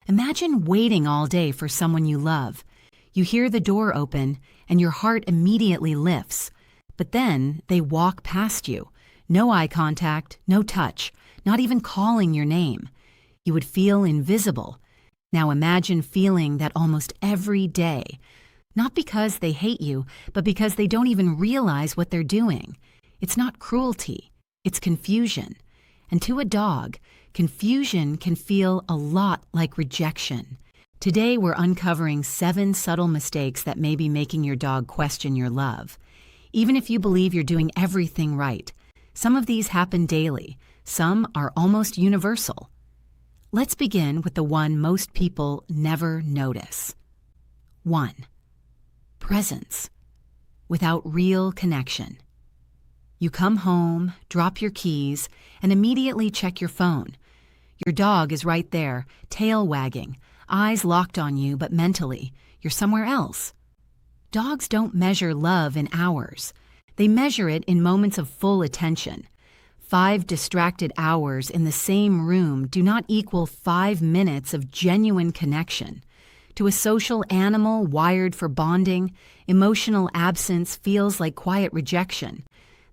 Imagine waiting all day for someone you love. You hear the door open and your heart immediately lifts. But then they walk past you. No eye contact, no touch, not even calling your name. You would feel invisible. Now imagine feeling that almost every day. Not because they hate you, but because they don't even realize what they're doing. It's not cruelty, it's confusion. And to a dog, confusion can feel a lot like rejection. Today we're uncovering 7 subtle mistakes that may be making your dog question your love. Even if you believe you're doing everything right, some of these happen daily. Some are almost universal. Let's begin with the one most people never notice. 1. Presence without real connection. You come home, drop your keys, and immediately check your phone. Your dog is right there, tail wagging, eyes locked on you, but mentally, you're somewhere else. Dogs don't measure love in hours. They measure it in moments of full attention. 5 distracted hours in the same room do not equal 5 minutes of genuine connection. To a social animal wired for bonding, emotional absence feels like quiet rejection.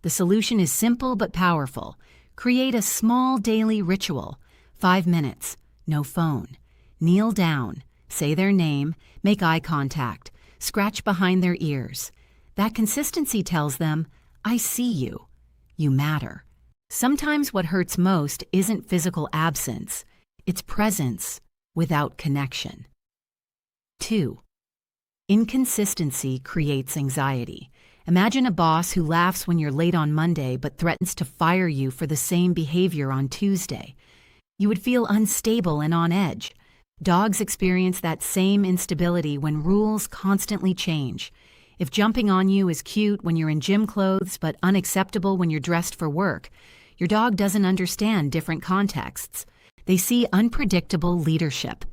The solution is simple but powerful. Create a small daily ritual. 5 minutes, no phone. Kneel down, say their name, make eye contact, scratch behind their ears. That consistency tells them, I see you. You matter. Sometimes what hurts most isn't physical absence, it's presence without connection. 2. Inconsistency creates anxiety. Imagine a boss who laughs when you're late on Monday but threatens to fire you for the same behavior on Tuesday. You would feel unstable and on edge. Dogs experience that same instability when rules constantly change. If jumping on you is cute when you're in gym clothes but unacceptable when you're dressed for work, your dog doesn't understand different contexts. They see unpredictable leadership.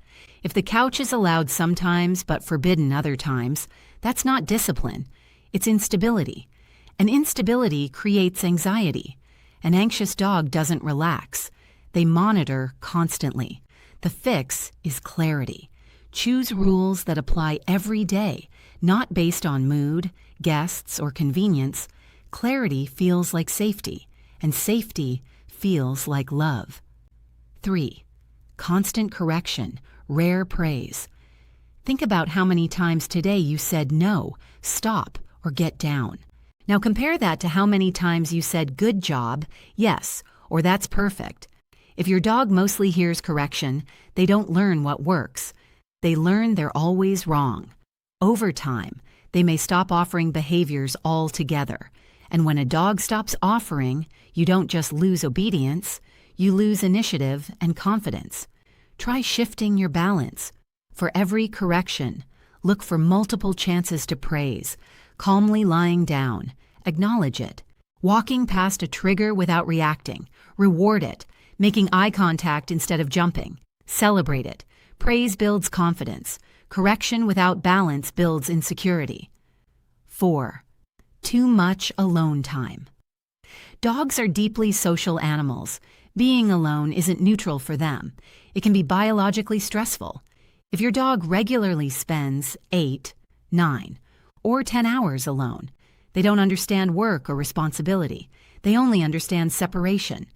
If the couch is allowed sometimes but forbidden other times, that's not discipline. It's instability. And instability creates anxiety. An anxious dog doesn't relax. They monitor constantly. The fix is clarity. Choose rules that apply every day, not based on mood, guests, or convenience. Clarity feels like safety, and safety feels like love. 3. Constant correction, rare praise. Think about how many times today you said no, stop, or get down. Now compare that to how many times you said good job, yes, or that's perfect. If your dog mostly hears correction, they don't learn what works. They learn they're always wrong. Over time, they may stop offering behaviors altogether. And when a dog stops offering, you don't just lose obedience, you lose initiative and confidence. Try shifting your balance. For every correction, look for multiple chances to praise, calmly lying down, acknowledge it, walking past a trigger without reacting, reward it, making eye contact instead of jumping, celebrate it. Praise builds confidence. Correction without balance builds insecurity. 4. Too much alone time. Dogs are deeply social animals. Being alone isn't neutral for them. It can be biologically stressful. If your dog regularly spends 8, 9, or 10 hours alone, they don't understand work or responsibility. They only understand separation.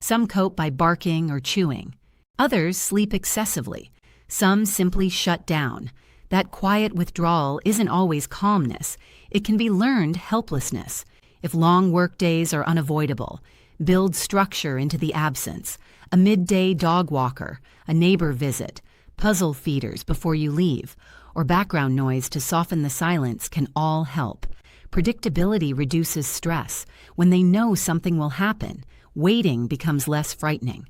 Some cope by barking or chewing. Others sleep excessively. Some simply shut down. That quiet withdrawal isn't always calmness. It can be learned helplessness. If long work days are unavoidable, build structure into the absence. A midday dog walker, a neighbor visit, puzzle feeders before you leave, or background noise to soften the silence can all help. Predictability reduces stress. When they know something will happen, waiting becomes less frightening.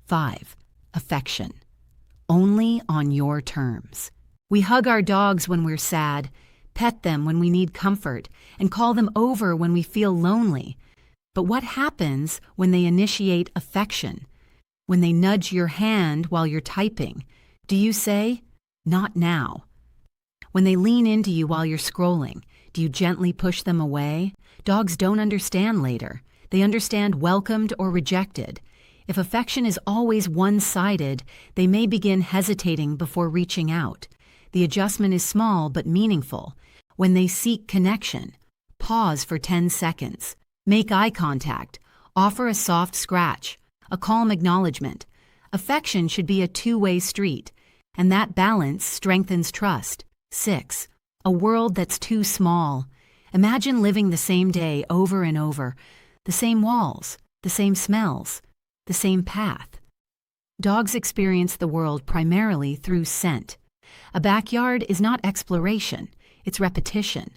5. Affection. Only on your terms. We hug our dogs when we're sad, pet them when we need comfort, and call them over when we feel lonely. But what happens when they initiate affection? When they nudge your hand while you're typing, do you say, "Not now"? When they lean into you while you're scrolling, do you gently push them away? Dogs don't understand later. They understand welcomed or rejected. If affection is always one-sided, they may begin hesitating before reaching out. The adjustment is small but meaningful. When they seek connection, pause for 10 seconds. Make eye contact. Offer a soft scratch, a calm acknowledgement. Affection should be a two-way street, and that balance strengthens trust. 6. A world that's too small. Imagine living the same day over and over. The same walls, the same smells, the same path. Dogs experience the world primarily through scent. A backyard is not exploration, it's repetition.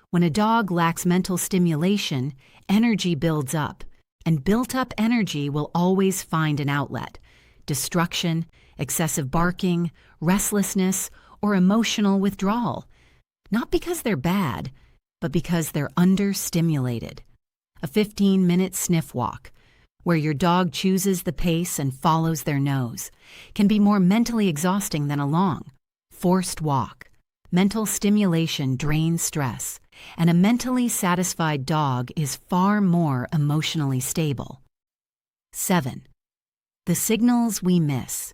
When a dog lacks mental stimulation, energy builds up, and built-up energy will always find an outlet. Destruction, excessive barking, restlessness, or emotional withdrawal. Not because they're bad, but because they're understimulated. A 15-minute sniff walk, where your dog chooses the pace and follows their nose, can be more mentally exhausting than a long, forced walk. Mental stimulation drains stress, and a mentally satisfied dog is far more emotionally stable. 7. The signals we miss.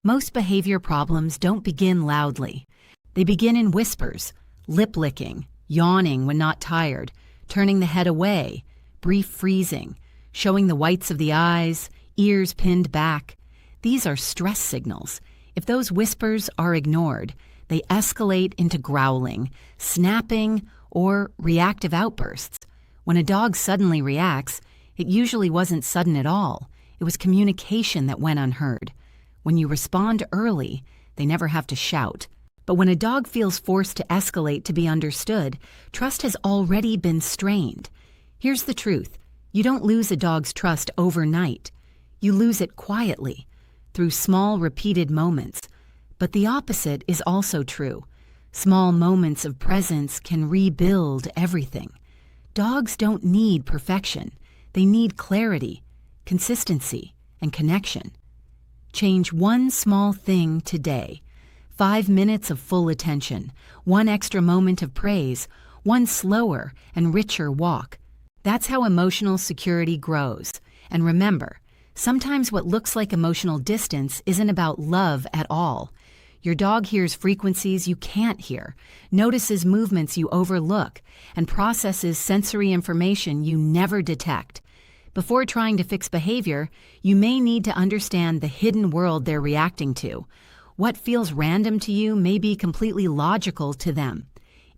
Most behavior problems don't begin loudly. They begin in whispers, lip licking, yawning when not tired, turning the head away, brief freezing, showing the whites of the eyes, ears pinned back. These are stress signals. If those whispers are ignored, they escalate into growling, snapping, or reactive outbursts. When a dog suddenly reacts, it usually wasn't sudden at all. It was communication that went unheard. When you respond early, they never have to shout. But when a dog feels forced to escalate to be understood, trust has already been strained. Here's the truth. You don't lose a dog's trust overnight. You lose it quietly, through small, repeated moments. But the opposite is also true. Small moments of presence can rebuild everything. Dogs don't need perfection. They need clarity, consistency, and connection. Change one small thing today. 5 minutes of full attention, 1 extra moment of praise, 1 slower and richer walk. That's how emotional security grows. And remember, sometimes what looks like emotional distance isn't about love at all. Your dog hears frequencies you can't hear, notices movements you overlook, and processes sensory information you never detect. Before trying to fix behavior, you may need to understand the hidden world they're reacting to. What feels random to you may be completely logical to them.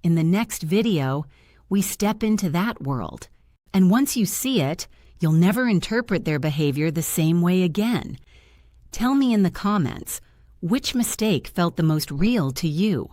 In the next video, we step into that world. And once you see it, you'll never interpret their behavior the same way again. Tell me in the comments, which mistake felt the most real to you?